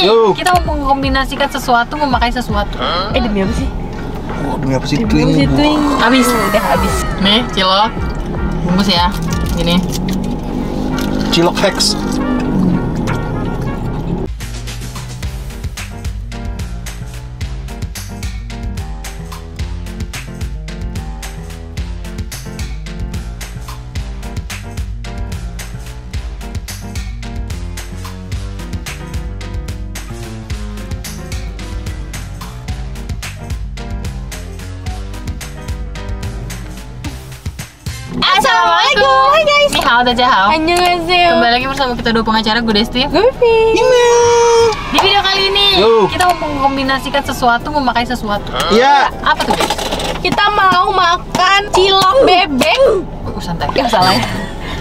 Yo. Kita mau mengkombinasikan sesuatu memakai sesuatu. Demi apa sih? Oh, demi apa sih Demi twin? apa sih twing? Habis. Udah habis. Nih, cilok. Bungkus ya. Gini. Cilok Hex. Assalamualaikum. Hai guys. Ini hao dajahao. Annyeonghaseyo. Kembali lagi bersama kita dua pengacara, gue Desti. Gue Vivi. Di video kali ini Yo. kita mau mengkombinasikan sesuatu memakai sesuatu. Iya. Apa tuh, guys? Kita mau makan cilok bebek. Santai. Ya salah ya.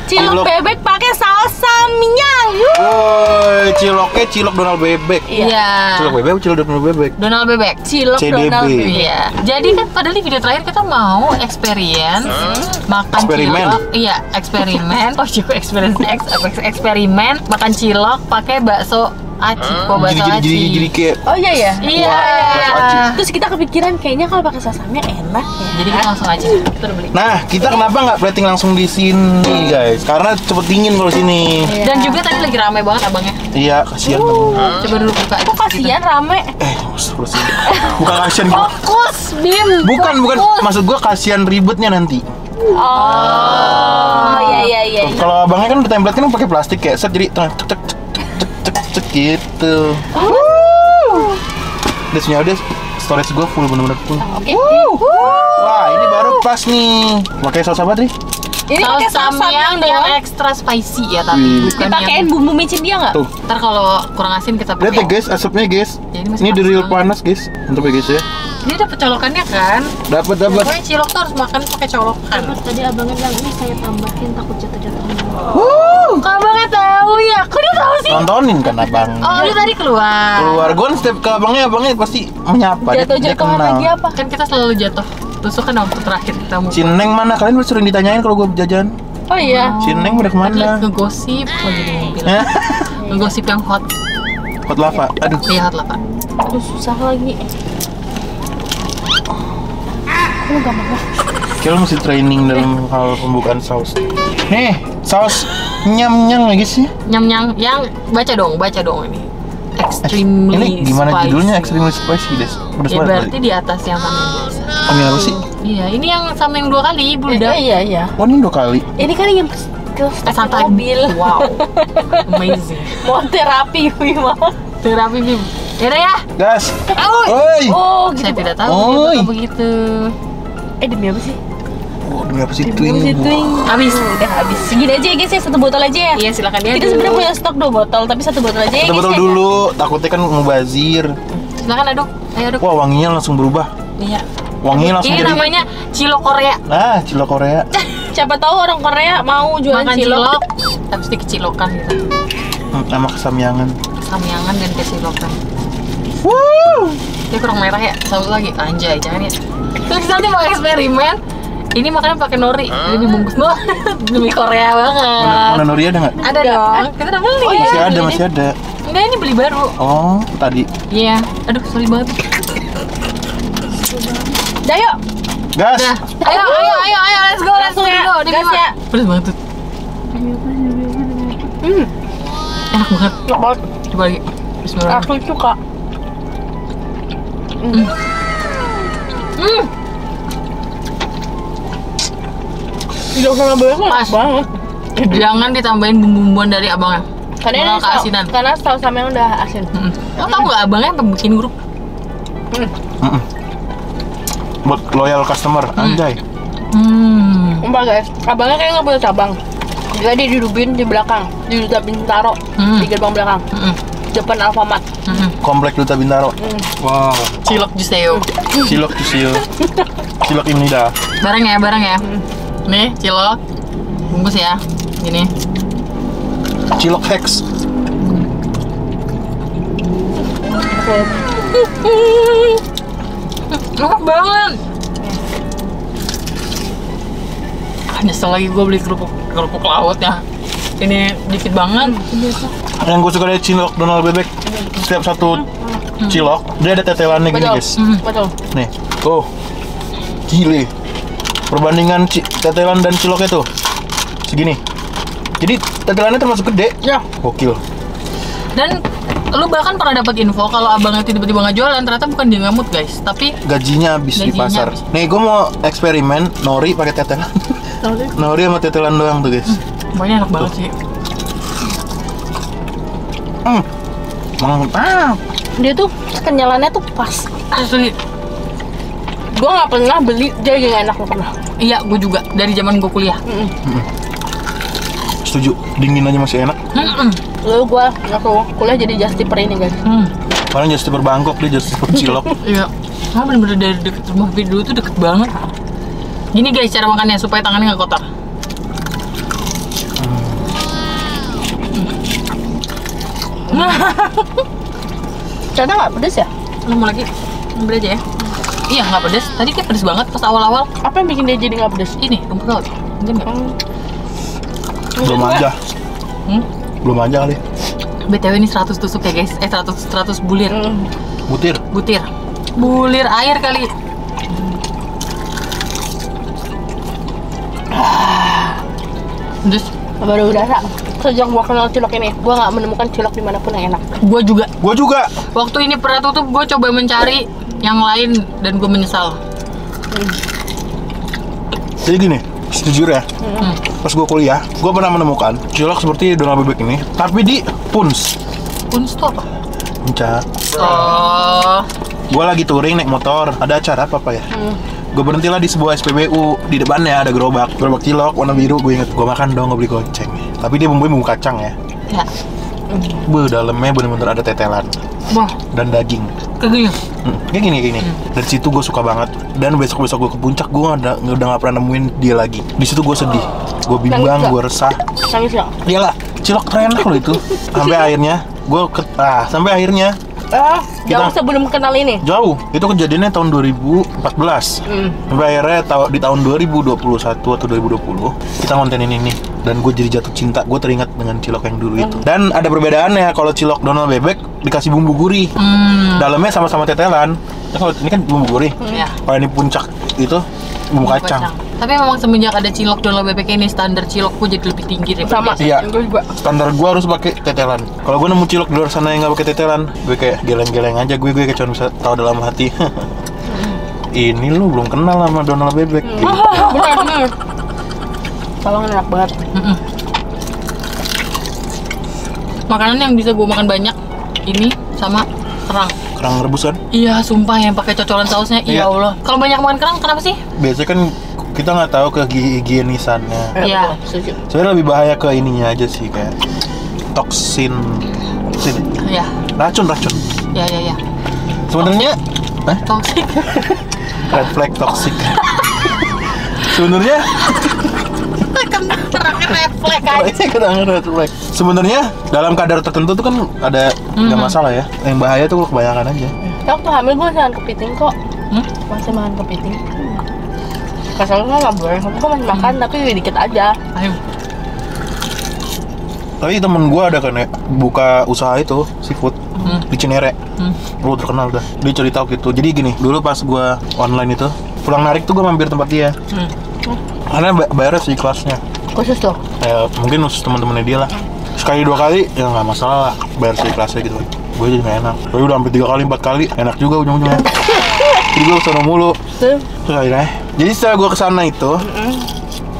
Cilok Cilok. bebek pakai saus samyang. Woi, ciloknya cilok Donald Bebek. Iya. Cilok bebek, cilok Donald Bebek. Donald bebek. Cilok CDB. Donald bebek. Iya. Jadi kan padahal di video terakhir kita mau experience makan Eksperimen. cilok. Iya, eksperimen. Oh, juga experience eksperimen makan cilok pakai bakso aci. Oh, bakso aci. Jadi kayak Oh iya ya. Iya. bakso aci. Terus kita kepikiran kayaknya kalau pakai saus samyang enak ya. Jadi kita langsung aja kita udah beli. Nah, kita kenapa nggak plating langsung di sini, guys? Karena cepet dingin kalau sini. Iya. Dan juga tadi lagi rame banget abangnya. Iya, kasihan kamu. Coba dulu buka. Kok kasihan rame? Astagfirullahaladzim. Bukan kasihan gua. Fokus, Bim. Bukan. Fokus. Maksud gua kasihan ribetnya nanti. Oh iya. Kalau abangnya kan udah template kan pakai plastik kayak set jadi tengah cek cek gitu. Udah storage gua full bener-bener full. Oke. Wah, ini baru pas nih. Pakai saus apa, Tri? Ini pakai saus samyang yang doang. extra spicy ya, tapi bukan Dipakein yang... bumbu micin dia nggak? Tuh. Ntar kalau kurang asin kita Lihat ya pakai. guys, asapnya guys. Ya, ini masih Ini the real panas panas guys. Untuk ya guys ya. Ini dapet colokannya kan? Dapat. Pokoknya cilok tuh harus makan pakai colokan. Tadi abangnya bilang ini saya tambahin takut jatuh-jatuh. Kok abangnya tahu ya? Kok dia tahu sih? Nontonin kan abang. Oh, dia tadi keluar. Keluar gue setiap ke abangnya pasti menyapa. Dia Jatuh-jatuhan kenal. lagi apa? Kan kita selalu jatuh. Tusuk kan waktu terakhir kita mau. Cineng mana? Kalian udah sering ditanyain kalau gue jajan. Oh iya. Cineng udah Tadi kemana? ngegosip lagi di mobil. Hah? Ngegosip yang hot. Hot lava. Aduh. Iya, hot lah, Pak. Aduh susah lagi. Aku gampang banget. Kira mesti training dalam hal pembukaan saus. Nih, saus nyam-nyam ya guys ya. Nyam-nyam yang baca dong ini. Extremely Ini gimana spicy. judulnya? Extremely spicy guys. Pedas Ya banget berarti kali. di atas yang sama yang biasa. Ini apa sih? Iya, ini yang sama yang 2 kali, Bulda. Iya. Oh ini 2 kali. Ini kan yang ke Santai. mobil. Wow. Amazing. Mau terapi, Wih mau. Terapi, Bim. Yaudah ya. Gas. Oi. Oi. Oh Saya gitu. tidak tahu Oi. dia begitu. Demi apa sih? Oh, demi apa sih Demi apa sih twin? twing? Habis. Udah habis. Segini aja ya guys ya, 1 botol aja ya. Iya, silakan dia. Kita sebenarnya punya stok 2 botol, tapi 1 botol aja ya Kita guys botol ya. dulu, takutnya kan mubazir. Silakan aduk. Ayo aduk. Wah, wanginya langsung berubah. Iya. Wanginya langsung Ini jadi. namanya cilok Korea. Nah, cilok Korea. Siapa tahu orang Korea mau jualan Makan cilok. cilok, habis dikecilokan gitu. Sama kesamyangan. Samyangan dan kecilokan. Wuh. Dia kurang merah ya, saus lagi. Anjay, jangan ya. Terus nanti mau eksperimen. Ini makannya pakai nori, jadi dibungkus no. Demi Korea banget. Mana Nori ada nggak? Ada dong, kita udah beli. Oh, iya. Masih ada. Enggak, ini beli baru. Oh, tadi. Iya. Aduh, sorry banget. Dah yuk. Gas. Udah. Ayo, let's go. Langsung ya, Di gas Bima. ya. Pedes banget tuh. Enak banget. Enak banget. Coba lagi. Bismillah. Aku suka. Cilok sama bebek mah Pas. enak banget. Jangan ditambahin bumbu-bumbuan dari abangnya. Karena Moral ini saus, keasinan. karena saus samyang udah asin. Lo tau gak abangnya apa bikin grup? Buat loyal customer, anjay. Sumpah guys, abangnya kayak nggak punya cabang. Dia dihidupin di belakang, di Duta Bintaro, di gerbang belakang, depan Alfamart. Komplek Duta Bintaro. Wow. Cilok Juseo. Cilok Jusio. Cilok ini dah. Bareng ya. Nih, cilok. Bungkus ya. Gini. Cilok Hex. Enak banget. Nyesel lagi gue beli kerupuk laut ya. Ini dikit banget. Yang gue suka dari cilok Donald Bebek, setiap satu cilok dia ada tetelannya gini guys. Betul. Nih, oh gile. Perbandingan tetelan dan ciloknya tuh segini. Jadi tetelannya termasuk gede. Ya. Gokil. Dan lu bahkan pernah dapat info kalau abangnya tiba-tiba nggak jualan, ternyata bukan dia ngamut guys, tapi Gajinya habis di Gajinya pasar. habis. Nih, gue mau eksperimen nori pakai tetelan. Nori sama tetelan doang tuh guys. pokoknya enak banget sih. Mantap. Dia tuh kenyalannya tuh pas. Asli. Gue nggak pernah beli daging enak, nggak pernah. Iya, gue juga dari zaman gue kuliah. Setuju. Dingin aja masih enak. Lalu gue waktu kuliah jadi just tipper ini guys. Paling just berbangkok dia just cilok. Iya. Nah, bener-bener dari deket rumah video tuh deket banget. Gini guys cara makannya supaya tangannya nggak kotor. Ternyata nggak pedes ya? Lu mau lagi? Ambil aja ya. Iya nggak pedes. Tadi kayak pedes banget pas awal-awal. Apa yang bikin dia jadi nggak pedes? Ini rumput laut. Mungkin nggak? Belum aja. Belum aja kali. BTW ini 100 tusuk ya guys. 100 bulir. Butir. Butir. Bulir air kali. Terus Baru berasa sejak gua kenal cilok ini, gua nggak menemukan cilok dimanapun yang enak. gue juga. Gua juga. Waktu ini pernah tutup, gue coba mencari yang lain dan gue menyesal. Jadi gini, sejujurnya pas gua kuliah, gua pernah menemukan cilok seperti Donald Bebek ini, tapi di Puns. Puns tuh apa? Puncak. Oh. Gua lagi touring naik motor, ada acara apa ya? Gue berhentilah di sebuah SPBU, di depannya ada gerobak cilok warna biru. Gue inget, gue makan dong, gue beli goceng. Tapi dia bumbunya bumbu kacang ya. Ya. Dalamnya bener-bener ada tetelan Wah, dan daging. kayak gini. Kayak gini. Dari situ gue suka banget. Dan besok-besok gue ke puncak, gue udah gak pernah nemuin dia lagi. Di situ gue sedih, gue bimbang, gue resah. Nangis nggak? Iyalah, cilok terenak loh itu. Sampai akhirnya Jauh sebelum kenal ini. jauh. Itu kejadiannya tahun 2014. Sampai akhirnya di tahun 2021 atau 2020 kita ngontenin ini. Dan gue jadi jatuh cinta. Gue teringat dengan cilok yang dulu itu. Dan ada perbedaannya, kalau cilok Donald Bebek dikasih bumbu gurih. Dalamnya sama-sama tetelan. Ya, kalau ini kan bumbu gurih. Ya. Kalau ini puncak itu bumbu kacang. Tapi memang semenjak ada cilok Donald Bebek ini, standar cilokku jadi lebih tinggi deh. Sama. Iya. Gue juga. Standar gue harus pakai tetelan. Kalau gue nemu cilok di luar sana yang nggak pakai tetelan, gue kayak geleng-geleng aja. Gue kayak cuma bisa tahu dalam hati. Ini lu belum kenal sama Donald Bebek. Bener. Tolong enak banget. Makanan yang bisa gue makan banyak ini sama kerang. Kerang rebus kan? Iya, sumpah yang pakai cocolan sausnya. Iya. Ya Allah. Kalau banyak makan kerang kenapa sih? Biasanya kan kita nggak tahu kehigienisannya. Iya. Setuju. Sebenarnya lebih bahaya ke ininya aja sih, kayak toksin. Iya. Racun. Ya. Sebenarnya Toxic. red flag toxic. Sebenarnya Kerangnya refleks aja. kerang red flag. Sebenarnya dalam kadar tertentu tuh kan ada nggak masalah ya. Yang bahaya tuh kalau kebanyakan aja. Ya, waktu hamil gue masih makan kepiting kok. Masih makan kepiting. Kasalnya nggak boleh, gue masih makan tapi dikit aja. Ayo. Tapi temen gue ada kan ya, buka usaha itu seafood di Cinere. Lu terkenal dah. Dia cerita gitu. Jadi gini, dulu pas gue online itu pulang narik tuh gue mampir tempat dia. Karena bayarnya seikhlasnya. Khusus tuh. Ya mungkin khusus teman-temannya dia lah. Sekali 2 kali ya nggak masalah lah, bayar seikhlasnya gitu. Gue jadi nggak enak. Gue udah sampai 3 kali 4 kali, enak juga ujung-ujungnya. Jadi gue kesana mulu. Terus akhirnya, jadi setelah gue kesana itu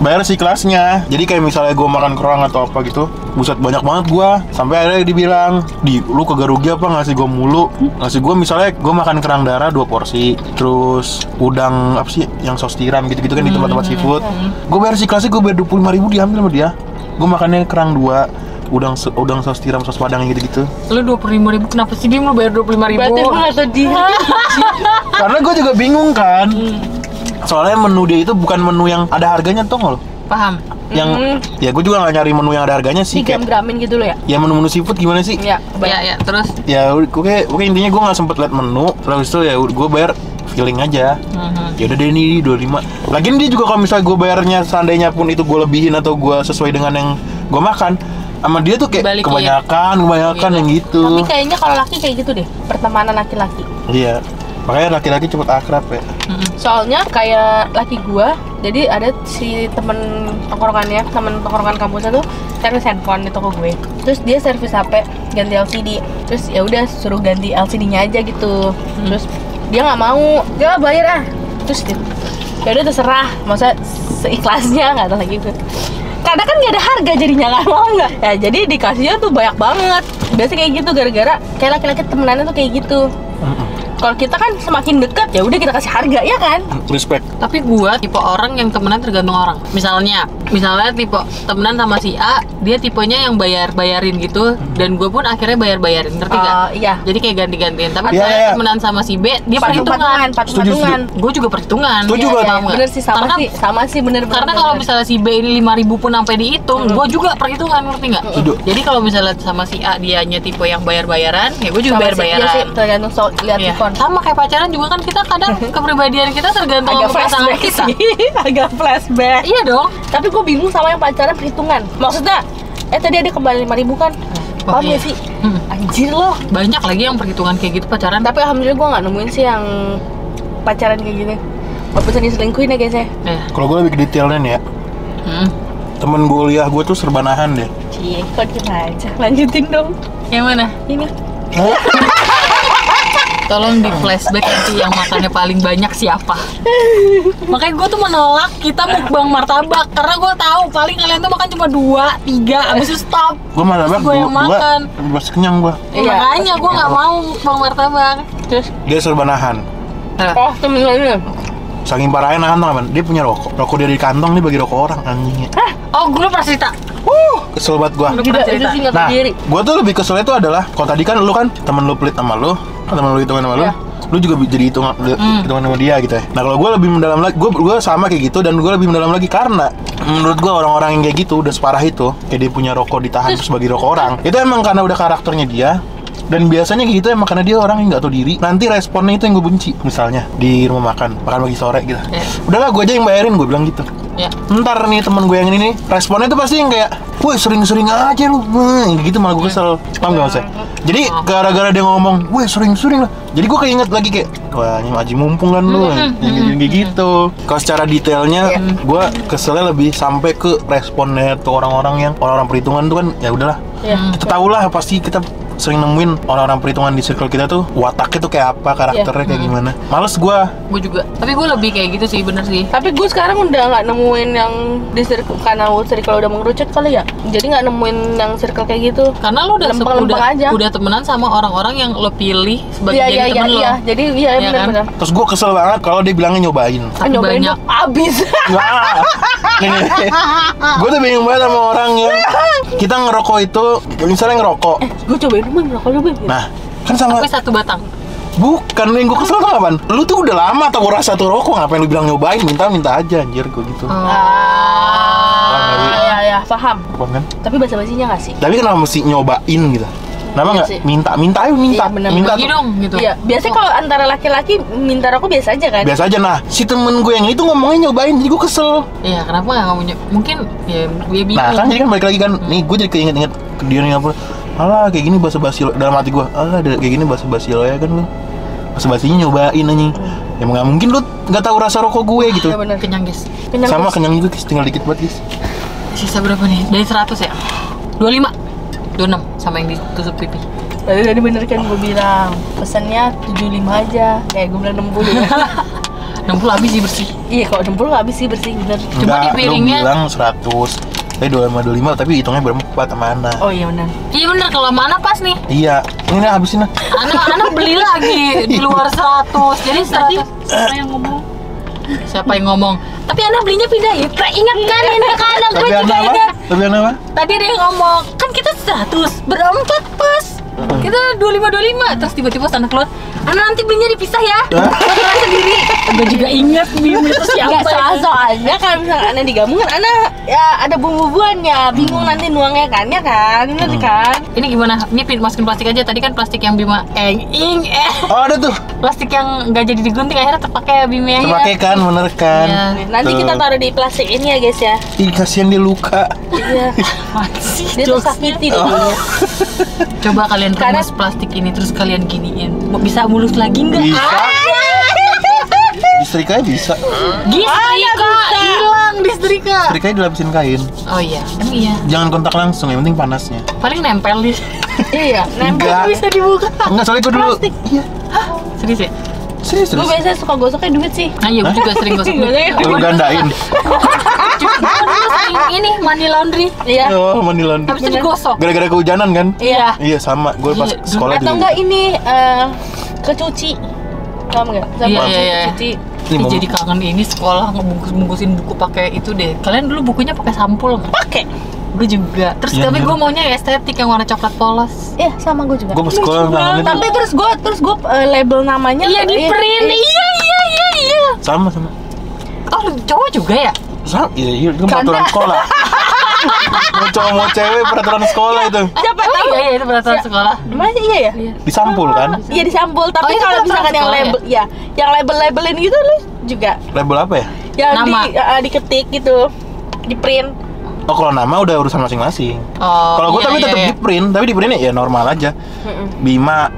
bayar seikhlasnya. Jadi kayak misalnya gue makan kerang atau apa gitu, buset banyak banget gue. Sampai akhirnya dibilang, lu kagak rugi apa ngasih gue mulu? Ngasih gue misalnya gue makan kerang darah 2 porsi, terus udang apa sih yang saus tiram gitu-gitu kan di tempat-tempat seafood. Gue bayar seikhlasnya, gue bayar 25.000 diambil sama dia. Gue makannya kerang 2, udang saus tiram, saus padang gitu-gitu. Lu 25.000 kenapa sih dia lu bayar 25.000? Berarti gue nggak sedih. Karena gue juga bingung kan. Soalnya menu dia itu bukan menu yang ada harganya tuh nggak lo? Paham. Yang ya gue juga nggak nyari menu yang ada harganya sih. Kayak Digram-gramin gitu loh ya? ya menu-menu seafood gimana sih? Iya. Ya, terus Ya oke intinya gue nggak sempet liat menu. Terus itu ya gue bayar feeling aja. Ya udah deh ini 25. Lagian dia juga kalau misalnya gue bayarnya seandainya pun itu gue lebihin atau gue sesuai dengan yang gue makan, sama dia tuh kayak Dibalikin. kebanyakan yang gitu. Tapi kayaknya kalau laki kayak gitu deh, pertemanan laki-laki. Iya. Makanya laki-laki cepet akrab ya. Soalnya kayak laki gua, jadi ada si temen tongkrongan kampusnya tuh servis handphone di toko gue. Terus dia servis HP, ganti LCD. Terus ya udah suruh ganti LCD-nya aja gitu. Terus dia nggak mau, dia bayar ah. Terus gitu. Ya udah terserah, masa seikhlasnya nggak tahu lagi gitu. Karena kan nggak ada harga jadinya kan, mau nggak? Ya jadi dikasihnya tuh banyak banget. Biasa kayak gitu gara-gara kayak laki-laki temenannya tuh kayak gitu. Kalau kita kan semakin dekat ya udah kita kasih harga ya kan. Respect. Tapi gua tipe orang yang temenan tergantung orang. Misalnya tipe temenan sama si A, dia tipenya yang bayarin gitu, dan gua pun akhirnya bayarin, ngerti gak? Iya. Jadi kayak ganti-gantian. Tapi Iya, saya iya. temenan sama si B, dia perhitungan. Patungan. Gue juga perhitungan. Setuju Iya, banget. Paham nggak? bener sih sama sih bener. Karena kalau misalnya si B ini 5.000 pun sampai dihitung, gue juga perhitungan, ngerti nggak? Setuju. Jadi kalau misalnya sama si A dianya tipe yang bayar-bayaran, ya gue juga bayar-bayaran. Iya sih, tergantung lihat Iya. sifon. Sama kayak pacaran juga kan, kita kadang kepribadian kita tergantung Agak sama pasangan flashback kita. sih, agak flashback. Iya dong. Tapi gue bingung sama yang pacaran perhitungan. Maksudnya, tadi ada kembali 5.000 kan? Oh, Paham iya. gak sih? Hmm. Anjir loh. Banyak lagi yang perhitungan kayak gitu pacaran. Tapi alhamdulillah gue gak nemuin sih yang pacaran kayak gini. Walaupun sering diselingkuhin ya guys ya. Kalau gue lebih ke detailnya nih ya. Temen kuliah gue tuh serbanahan deh. Cie, kok kita aja. Lanjutin dong. Yang mana? Ini. Tolong di flashback nanti yang makannya paling banyak siapa. Makanya gue tuh menolak kita mukbang martabak, karena gue tahu paling kalian tuh makan cuma 2, 3, abis itu stop. Gue malah Terus gue yang makan. masih kenyang gue. Iya. Makanya gue nggak mau mukbang martabak. Terus, Dia serbanahan. oh temen lo ini. Saking parahnya nahan tuh kan. Dia punya rokok. Rokok dia di kantong, dia bagi rokok orang anjingnya. Oh, gue pernah cerita. Kesel banget gue. Udah Tidak, pernah itu cerita. sih gak Nah, berdiri. gue tuh lebih keselnya tuh adalah kalau tadi kan lu kan temen lu pelit sama lu, temen lu hitungan sama lu, Iya. lu juga jadi hitungan sama dia gitu ya. Nah kalau gue lebih mendalam lagi, gue sama kayak gitu, dan gue lebih mendalam lagi karena menurut gue orang-orang yang kayak gitu udah separah itu, kayak dia punya rokok ditahan terus bagi rokok orang, itu emang karena udah karakternya dia. Dan biasanya kayak gitu emang karena dia orang yang nggak tahu diri. Nanti responnya itu yang gue benci. Misalnya di rumah makan pagi sore gitu. Udahlah gue aja yang bayarin, gue bilang gitu. Ya. Ntar nih temen gue yang ini nih, responnya tuh pasti yang kayak, woi sering-sering aja lu, gitu malah gue kesel. Paham gak maksudnya? Jadi gara-gara dia ngomong, woi sering-sering lah, jadi gue keinget lagi kayak, wah ini Aji mumpung kan lu, yang kayak gitu. Kalau secara detailnya, gue keselnya lebih sampai ke responnya tuh orang-orang perhitungan tuh kan, ya udahlah. Kita tahu lah pasti kita sering nemuin orang-orang perhitungan di circle kita tuh wataknya tuh kayak apa, karakternya kayak gimana. Males gue. Gue juga. Tapi gue lebih kayak gitu sih, bener sih. Tapi gue sekarang udah nggak nemuin yang di circle, karena circle udah mengerucut kali ya. Jadi nggak nemuin yang circle kayak gitu. Karena lo Lempeng-lempeng aja. udah temenan sama orang-orang yang lo pilih sebagai Iya, jadi iya, temen iya, lo. iya. Jadi iya Iya kan? benar-benar. Terus gue kesel banget kalau dia bilangnya nyobain. Tapi Nyobain banyak. dong, abis. Wah, gue tuh bingung banget sama orang yang kita ngerokok itu, misalnya ngerokok. Gue cobain dulu, ngerokok dulu. Nah, kan sama Tapi 1 batang. bukan yang gue kesel tuh apaan? Lu tuh udah lama tau rasa tuh rokok, ngapain lu bilang nyobain? Minta aja anjir gue gitu. Ya, paham. Bukan kan? Tapi basa-basinya nggak sih? Tapi kenapa mesti nyobain gitu? Kenapa Iya nggak sih. minta ayo Iya, minta, bener. minta Bagi tuh. dong gitu. Iya, biasanya kalau antara laki-laki minta rokok biasa aja kan? Biasa aja. Nah, si temen gue yang itu ngomongnya nyobain, jadi gue kesel. Iya, kenapa nggak kamu mungkin ya dia bingung. Nah kan jadi kan balik lagi kan, nih gue jadi keinget-inget ke dia nih apa? Alah kayak gini basa-basi lo, dalam hati gue. Alah kayak gini basa-basi lo ya kan lu. Basa-basinya nyobain anjing. Ya nggak mungkin lu nggak tahu rasa rokok gue gitu. Iya benar. Kenyang, guys. Kenyang, Sama guys. kenyang juga guys, tinggal dikit banget guys. Sisa berapa nih? Dari 100 ya? 25. 26 sama yang ditusuk pipi. Tadi bener kan gue bilang pesannya 75 aja. Kayak gue bilang 60 ya. 60 habis sih bersih. Iya, kalau 60 nggak habis sih bersih bener. Cuma di piringnya- lu bilang 100. Tapi 25 tapi hitungnya berempat sama Ana. Oh iya benar. Iya bener, kalau mana pas nih? Iya, ini nih habisin lah. Anak beli lagi di luar 100. Jadi 100. Siapa yang ngomong? Siapa yang ngomong? Tapi anak belinya pindah ya. Ingat kan ini kanan gue Tapi juga Ana apa? ingat. Tapi Ana apa? Tadi dia ngomong, kan kita 100 berempat pas. Kita 25 terus tiba-tiba sana keluar. Ana nanti belinya dipisah ya. Ana sendiri. Gue juga inget Bim itu siapa. Enggak, soalnya kalau misalnya Ana digabung kan Ana ya ada bumbu-bumbuannya, bingung nanti nuangnya kan, ya kan? Bener kan? Ini gimana? Ini masukin plastik aja. Tadi kan plastik yang Bima Oh ada tuh. plastik yang nggak jadi digunting akhirnya terpakai Bima ya. Terpakai kan, bener kan? Iya. Nanti kita taruh di plastik ini ya guys ya. Ih, kasihan dia luka. Iya. Masih Dia tersakiti deh kayaknya. Coba kalian Karena- remus plastik ini terus kalian giniin. Bisa mulus lagi nggak? Bisa. Disetrika bisa. Disetrika hilang disetrika. Setrikanya dilapisin kain. Oh iya, emang iya. Jangan kontak langsung, yang penting panasnya. Paling nempel di. Iya, nempel. Enggak. Bisa dibuka. Enggak, soalnya gue dulu. Plastik. Iya. Serius ya? Serius, Gue serius. biasanya suka gosoknya duit sih. Nah, iya, gue juga sering gosok duit. Lu gandain. Gue dulu sering ini money laundry. Iya. Oh, mandi laundry. Habis itu digosok. Gara-gara kehujanan kan? Iya. Iya, sama. Gue pas Iya, sekolah Atau juga. enggak ini kecuci. Paham enggak? Iya, Sama iya, iya. cuci. Ini Ih, mau- jadi kangen ini sekolah ngebungkus-bungkusin buku pakai itu deh. Kalian dulu bukunya pakai sampul nggak? Pakai. Gue juga. Terus Iya, tapi iya. gue maunya estetik yang warna coklat polos. Iya, sama gue juga. Gue pas sekolah kangen Tapi itu. terus gue label namanya. Iya di print. Iya. Sama. Oh, lu cowok juga ya? Sama. Iya, itu peraturan sekolah. Mau cowok mau cewek peraturan sekolah itu. Siapa Oh tahu? iya, iya itu peraturan sekolah. Emang iya ya? Disampul kan? Iya disampul, tapi itu kalau peraturan misalkan yang sekolah label ya, yang label-labelin gitu lu juga Label apa ya? yang Nama. diketik gitu, di print. Oh, kalau nama udah urusan masing-masing. Oh. Kalau gue iya, tapi iya, tetap iya. di print, tapi di printnya ya normal aja. Bima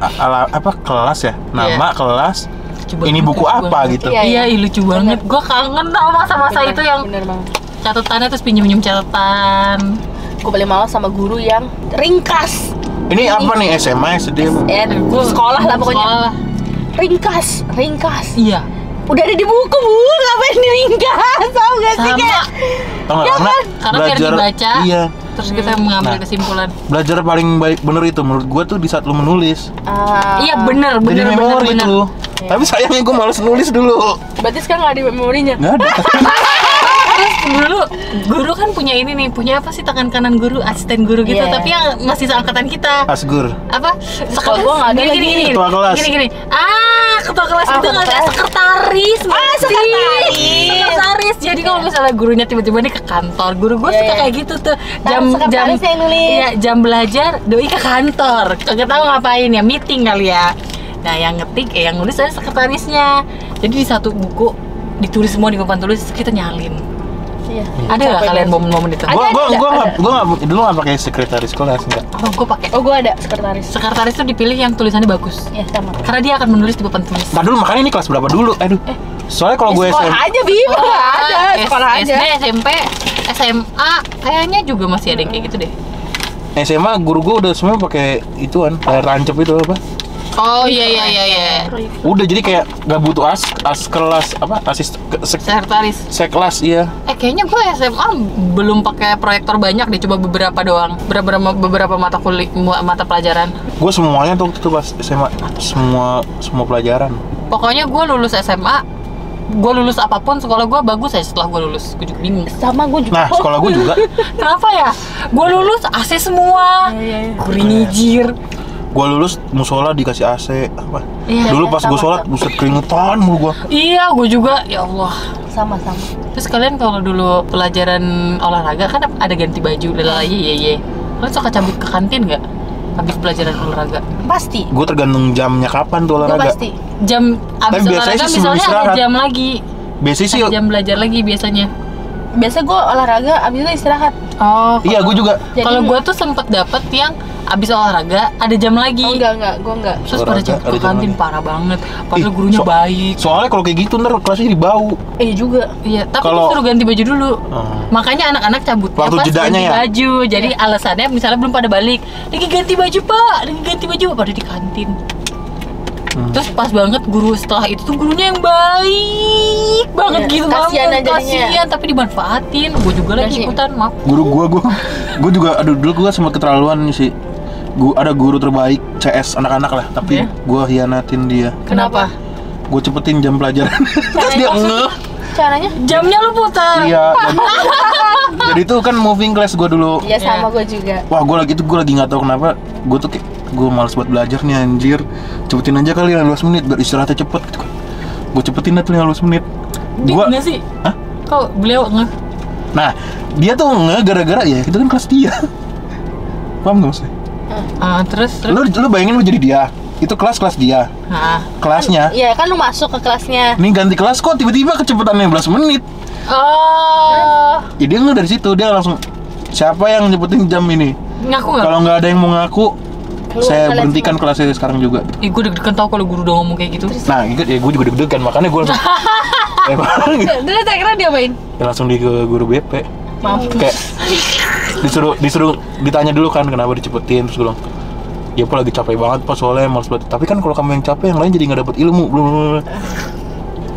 apa kelas ya? Nama kelas. Lucu Ini banget, buku lucu apa banget. gitu? Iya, Iya, ih, lucu banget. Gue kangen tau masa-masa itu yang bener banget. catatannya terus pinjem-pinjem catatan. Gue paling males sama guru yang ringkas. Ini apa nih SMA SD? Gua- Sekolah lah pokoknya. Sekolah lah. Ringkas. Iya. Udah ada di buku bu, ngapain di ringkas? Tahu gak sih Sama. kayak? Tau nggak? Ya Karena kan? Karena biar dibaca. Iya. Terus kita mengambil Nah. kesimpulan. Belajar paling baik bener itu menurut gue tuh di saat lu menulis. Iya bener Jadi bener memori bener. tuh. Tapi sayangnya gue males nulis dulu. Berarti sekarang nggak ada memorinya. Nggak ada. Terus dulu guru kan punya ini nih, punya apa sih tangan kanan guru, asisten guru gitu, Iya. tapi yang masih seangkatan kita. Asgur. Apa? Sekolah gua nggak ada lagi. Ketua kelas. Gini. Ketua kelas Ah, itu nggak ada, ketua. sekretaris. sekretaris. Sekretaris. Jadi kalau misalnya gurunya tiba-tiba nih ke kantor, guru gue Iya, suka iya. kayak gitu tuh. Jam sekretaris yang nulis. Iya, jam belajar doi ke kantor. Kagak tahu ngapain ya, meeting kali ya. Nah, yang ngetik yang nulis ada sekretarisnya. Jadi di satu buku ditulis semua di papan tulis, kita nyalin. Iya. Ada nggak Capek kalian banget. momen-momen itu? Ada, Gue nggak dulu nggak pakai sekretaris kelas enggak. Oh, gue pakai. Oh gue ada sekretaris. Sekretaris tuh dipilih yang tulisannya bagus. Iya sama. Karena dia akan menulis di papan tulis. Nah dulu makanya ini kelas berapa dulu? Aduh. Soalnya kalau gue Sekolah SMP aja Bim, ada sekolah aja. SD, SMP, SMA, kayaknya juga masih ada yang kayak gitu deh. SMA guru gue udah semua pakai ituan layar tancap itu apa? Oh iya. Udah jadi kayak nggak butuh as kelas apa Sekretaris. sekelas iya. Kayaknya gue SMA belum pakai proyektor banyak deh, coba beberapa doang. Beberapa mata pelajaran. Gue semuanya tuh pas SMA semua pelajaran. Pokoknya gue lulus SMA, gue lulus apapun sekolah gue bagus aja setelah gue lulus. Gue juga bingung. Sama gue juga. Nah sekolah gue juga. Kenapa ya? Gue lulus AC semua. Iya. Kuringijir. Gue lulus musola dikasih AC apa? Iya, Dulu pas gue sama, sholat buset keringetan mulu gue. Iya, gue juga. Ya Allah. Sama. Terus kalian kalau dulu pelajaran olahraga kan ada ganti baju, iya. Kalian suka cabut ke kantin nggak? Habis pelajaran olahraga? Pasti. Gue tergantung jamnya kapan tuh Gue olahraga. pasti. Jam Tapi habis biasanya olahraga sih sebelum misalnya ada istirahat. jam lagi. Biasanya sih. Ada jam belajar lagi biasanya. Biasa gue olahraga, abis itu istirahat. Oh. Iya gue juga. Jadi- Kalau gue tuh sempet dapet yang abis olahraga ada jam lagi. Oh enggak, gue enggak. Terus pada Olahraga, cabut ada ke jam kantin lagi. parah banget. Padahal Ih, gurunya baik. Soalnya kalau kayak gitu ntar kelasnya jadi bau. Juga. Iya, tapi Kalau- disuruh ganti baju dulu. Oh. Makanya anak-anak cabutnya Waktu pas jedanya ganti ya? baju. Jadi alasannya misalnya belum pada balik. Lagi ganti baju pak, lagi ganti baju pada di kantin. Terus pas banget guru setelah itu tuh gurunya yang baik banget Iya, gitu kasihan banget. aja jadinya. Kasihan tapi dimanfaatin. Gue juga lagi Kasihan. ikutan, maaf. Guru gue juga aduh dulu gue sempat keterlaluan sih. Ada guru terbaik CS anak-anak lah, tapi Iya. gue hianatin dia. Kenapa? Gue cepetin jam pelajaran. Terus dia ngeh. Caranya? Jamnya lu putar. Iya. Jadi itu kan moving class gue dulu. Iya sama gue juga. Wah gue lagi nggak tahu kenapa gue tuh kayak gue males buat belajar nih anjir. Cepetin aja kali 15 menit biar istirahatnya cepet gitu kan. Gue cepetin dah tuh 15 menit. Dia Gua nggak sih? Hah? Kok beliau nggak? Nah, dia tuh gara-gara ya itu kan kelas dia. Paham gak maksudnya? Terus Lu bayangin lu jadi dia. Itu kelas dia. Kelasnya. Iya kan lu masuk ke kelasnya. Nih ganti kelas kok tiba-tiba kecepatan 15 menit. oh Ya dia nggak dari situ, dia langsung siapa yang nyebutin jam ini? ngaku nggak? Kalau nggak ada yang mau ngaku, Keluar saya kelas berhentikan kelasnya sekarang juga. Ih, gue deg-degan tau kalau guru udah ngomong kayak gitu. Nah, itu ya gue juga deg-degan, makanya gue langsung Terus akhirnya dia main. ya langsung di ke guru BP. Maaf. Kayak disuruh ditanya dulu kan kenapa dicepetin, terus gue bilang ya aku lagi capek banget pas soalnya males banget. Tapi kan kalau kamu yang capek, yang lain jadi nggak dapet ilmu. Belum.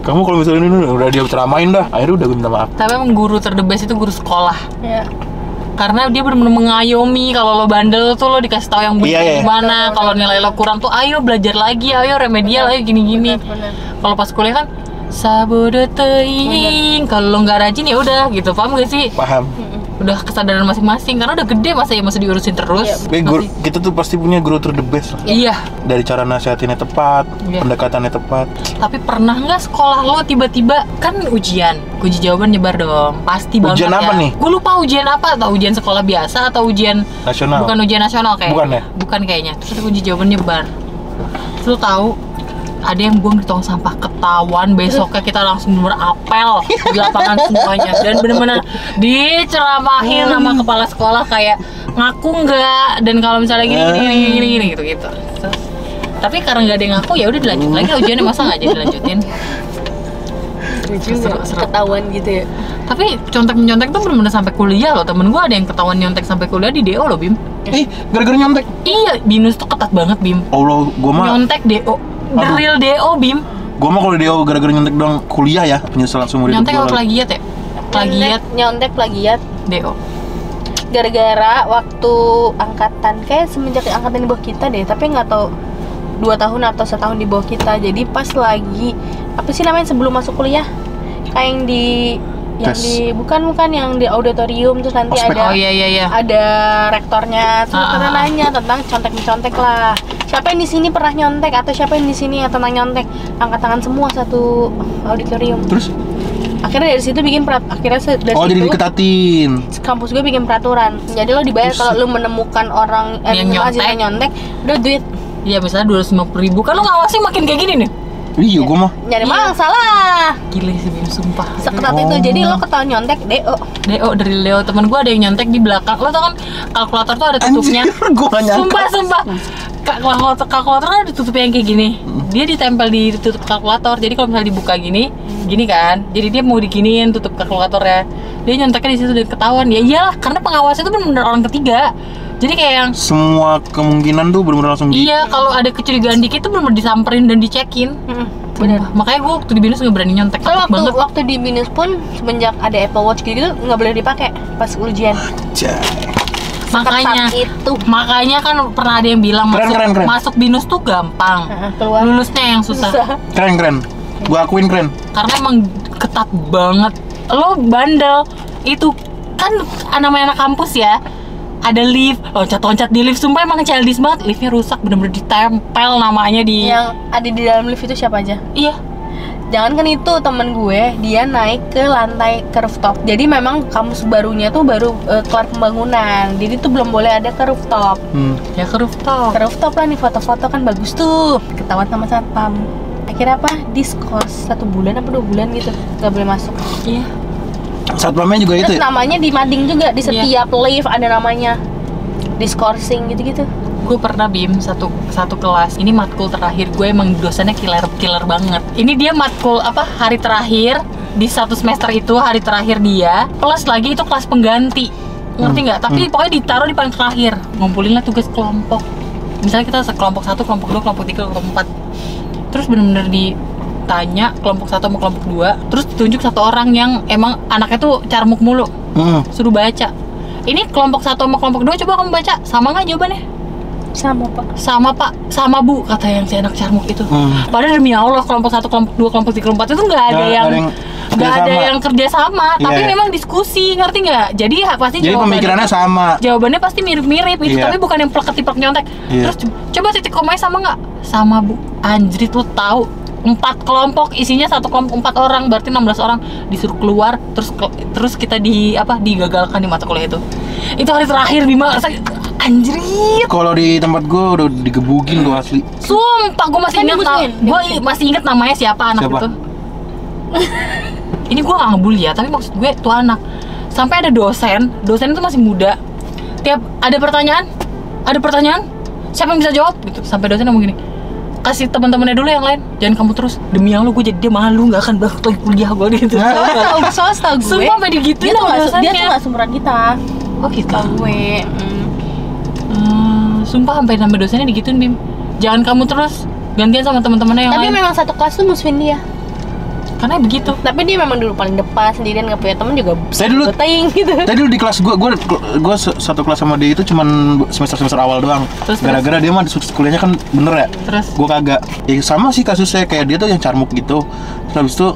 Kamu kalau misalnya ini udah dia ceramain dah, akhirnya udah gue minta maaf. Tapi emang guru terdebes itu guru sekolah. Iya. Karena dia benar-benar mengayomi kalau lo bandel tuh lo dikasih tahu yang benar Iya, iya. gimana. Kalau nilai lo kurang tuh ayo belajar lagi, ayo remedial, ayo gini-gini. Bener. Kalau pas kuliah kan sabodo teuing. Kalau lo nggak rajin ya udah gitu. Paham gak sih? Paham. Udah kesadaran masing-masing karena udah gede masa ya masih diurusin terus. Iya. Guru, kita tuh pasti punya guru ter the best lah. Iya. Dari cara nasihatinnya tepat, Iya. pendekatannya tepat. Tapi pernah nggak sekolah lo tiba-tiba kan ujian, kunci jawaban nyebar dong, pasti banget Ujian apa ya. nih? Gue lupa ujian apa, atau ujian sekolah biasa atau ujian Nasional. bukan ujian nasional kayaknya. Bukan ya? Bukan kayaknya. Terus ada kunci jawaban nyebar. Terus lo tahu ada yang buang di tong sampah, ketahuan besoknya kita langsung bener apel di lapangan semuanya dan bener-bener diceramahin sama kepala sekolah kayak ngaku nggak dan kalau misalnya gini gitu. Terus, tapi karena nggak ada yang ngaku ya udah dilanjut lagi ujiannya, masa nggak jadi dilanjutin. Seru. Ketahuan gitu ya. Tapi contek-mencontek tuh bener-bener sampai kuliah loh. Temen gue ada yang ketahuan nyontek sampai kuliah di DO loh, Bim. Gara-gara nyontek. Iya, BINUS tuh ketat banget, Bim. Allah, gua mah Nyontek DO, the real DO, Bim. kalau dia gara-gara nyontek doang kuliah ya, penyesalan seumur hidup Nyontek gua apa lah. plagiat ya? Plagiat Nyontek plagiat. DO. Gara-gara waktu angkatan kayak semenjak angkatan di bawah kita deh, tapi nggak tahu 2 tahun atau 1 tahun di bawah kita. Jadi pas lagi apa sih namanya sebelum masuk kuliah, kayak yang Tes. di bukan yang di auditorium terus nanti Ospek. ada Oh iya. ada rektornya terus karena nanya tentang contek-mencontek lah. Siapa yang di sini pernah nyontek atau siapa yang di sini yang tentang nyontek, angkat tangan semua satu auditorium. Terus Akhirnya dari situ bikin akhirnya dari jadi situ diketatin. kampus gue bikin peraturan. Jadi lo dibayar kalau lo menemukan orang Yang mahasiswa nyontek. nyontek, udah duit. Iya, misalnya 250.000. Kan lo ngawasin makin kayak gini nih. Iya, gua mah. Nyari Iya. malang salah. Gila sih, Bim, sumpah. Seketat Oh. itu. Jadi lo ketahuan nyontek, DO. DO dari Leo, temen gue ada yang nyontek di belakang. Lo tau kan kalkulator tuh ada tutupnya. Anjir, gua gak nyangka. Sumpah. Kalkulator kan ada tutupnya yang kayak gini. Dia ditempel di tutup kalkulator. Jadi kalau misalnya dibuka gini kan. Jadi dia mau diginiin tutup kalkulatornya. Dia nyonteknya di situ dan ketahuan. Ya iyalah, karena pengawas itu benar-benar orang ketiga. Jadi kayak yang Semua kemungkinan tuh benar-benar langsung iya, kalau ada kecurigaan dikit tuh benar-benar disamperin dan dicekin. Bener. Sumpah. Makanya gue waktu di BINUS nggak berani nyontek, Kalau takut banget. waktu di BINUS pun semenjak ada Apple Watch gitu nggak boleh dipakai pas ujian. Cah. Makanya Seketat itu. Makanya kan pernah ada yang bilang Keren. masuk BINUS tuh gampang. Keluar. Lulusnya yang susah. Keren. Gua akuin keren. Karena emang ketat banget. Lo bandel itu kan namanya anak kampus ya. Ada lift, loncat-loncat di lift, sumpah emang childish banget. Liftnya rusak, bener-bener ditempel namanya di. Yang ada di dalam lift itu siapa aja? Iya. Jangan kan itu temen gue, dia naik ke lantai ke rooftop. Jadi memang kampus barunya tuh baru keluar pembangunan. Jadi tuh belum boleh ada ke rooftop. Ya ke rooftop. Ke rooftop lah nih, foto-foto kan bagus tuh. Ketahuan sama satpam. Akhirnya apa? Diskors 1 bulan apa 2 bulan gitu, nggak boleh masuk. Iya. Satpamnya juga itu Terus ya? namanya di mading juga, di setiap lift ada namanya. Diskorsing gitu-gitu. Gue pernah BIM satu kelas. Ini matkul terakhir gue, emang dosennya killer banget. Ini dia matkul apa hari terakhir di 1 semester itu, hari terakhir dia. Plus lagi itu kelas pengganti. Ngerti nggak? Tapi pokoknya ditaruh di paling terakhir. Ngumpulinlah tugas kelompok. Misalnya kita kelompok 1, kelompok 2, kelompok 3, kelompok 4. Terus bener-bener ditanya kelompok 1 sama kelompok 2. Terus ditunjuk 1 orang yang emang anaknya tuh carmuk mulu. Suruh baca. Ini kelompok 1 sama kelompok 2, coba kamu baca. Sama nggak jawabannya? Sama pak. Sama pak, sama bu, kata yang si anak carmuk itu. Padahal demi Allah kelompok 1, kelompok 2, kelompok 3, kelompok 4 itu nggak ada yang nggak ada Kerjasama. yang kerja sama, tapi Iya. memang diskusi, ngerti nggak? Jadi pasti Jadi pemikirannya sama. jawabannya pasti mirip-mirip itu, Iya. tapi bukan yang plek-ketiplek nyontek. Iya. Terus coba titik komanya sama nggak? Sama Bu. Anjrit, lu tahu 4 kelompok isinya satu kelompok 4 orang, berarti 16 orang disuruh keluar, terus kita digagalkan di mata kuliah itu. Itu hari terakhir Bima, anjrit. Kalau di tempat gue udah digebukin gue asli. Sumpah gue masih Kan ingat, dimusuhin. gue masih ingat namanya siapa anak Siapa? itu. Ini gue gak ngebully ya, tapi maksud gue tuh anak. Sampai ada dosen itu masih muda. Tiap ada pertanyaan, siapa yang bisa jawab gitu. Sampai dosen ngomong gini, kasih teman-temannya dulu yang lain, jangan kamu terus. Demi yang lu, gue jadi dia malu, gak akan balik lagi kuliah gue gitu. Soalnya tau gue, Sumpah sampai digituin sama dia dosennya. tuh gak seumuran kita. Oh gitu. Tau gue. Sumpah sampai dosennya digituin, Bim. Jangan kamu terus, gantian sama teman-temannya yang Tapi lain. memang satu kelas tuh musuhin dia. Karena begitu. Tapi dia memang dulu paling depan sendirian, gak punya temen juga. Saya dulu Beting gitu. Tadi dulu di kelas gue satu kelas sama dia itu cuman semester awal doang. Terus? Gara-gara dia mah kuliahnya kan bener ya. Terus? Gue kagak. Ya sama sih kasusnya, kayak dia tuh yang carmuk gitu. Terus habis itu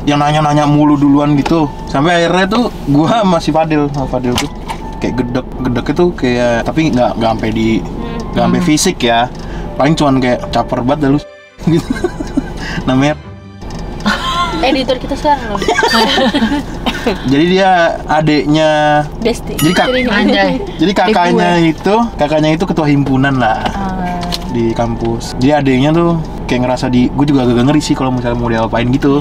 yang nanya-nanya mulu duluan gitu. Sampai akhirnya tuh gue masih Fadil sama Fadil tuh kayak gedek itu kayak, tapi nggak sampai fisik ya. Paling cuman kayak caper banget dah lu gitu. Namanya. Editor kita sekarang loh. Jadi dia adeknya. Besti. Anjay. Jadi kakaknya itu ketua himpunan lah di kampus. Jadi adeknya tuh kayak ngerasa gue juga agak ngeri sih kalau misalnya mau diapain gitu.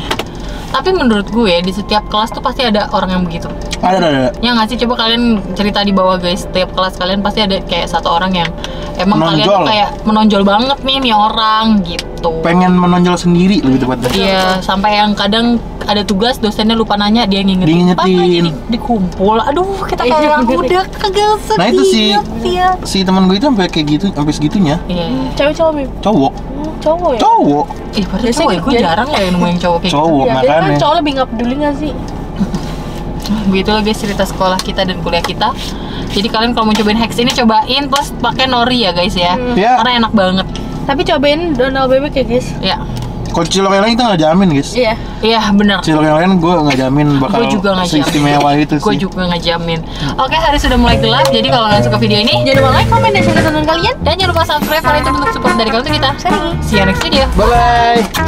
Tapi menurut gue di setiap kelas tuh pasti ada orang yang begitu. Ada. Ya nggak sih, coba kalian cerita di bawah guys. Setiap kelas kalian pasti ada kayak satu orang yang emang kalian tuh Menonjol. kayak menonjol banget nih orang gitu. Pengen menonjol sendiri lebih tepatnya. Iya, sampai yang kadang ada tugas dosennya lupa nanya, dia ngingetin. Dia ngingetin. Pak, ini dikumpul. Aduh, kita kayak udah kagak sedih. Nah, itu sih. Ya. Si teman gue itu sampai kayak gitu, sampai segitunya. Iya. Cewek cowok Bim? Cowok. Cowok ya? Cowok. Ih, padahal Biasanya cowok ya, gue jadi- jarang lah yang nemu yang cowok kayak Cowok. Iya, biasanya kan makanya. cowok lebih gak peduli gak sih? gitu. Begitu lah guys cerita sekolah kita dan kuliah kita. Jadi kalian kalau mau cobain hacks ini cobain plus pakai nori ya guys ya. Iya. Karena enak banget. Tapi cobain Donald bebek ya guys. Ya. Kalau cilok yang lain kita nggak jamin guys. Iya. Iya, benar. Cilok yang lain gue nggak jamin bakal Gue juga nggak jamin. seistimewa itu Gue sih. juga nggak jamin. Oke, hari sudah mulai gelap. Jadi kalau kalian suka video ini, Jangan lupa like, comment, dan share ke teman kalian. dan jangan lupa subscribe karena itu bentuk support dari kalian untuk kita. Sering. See you next video. Bye bye.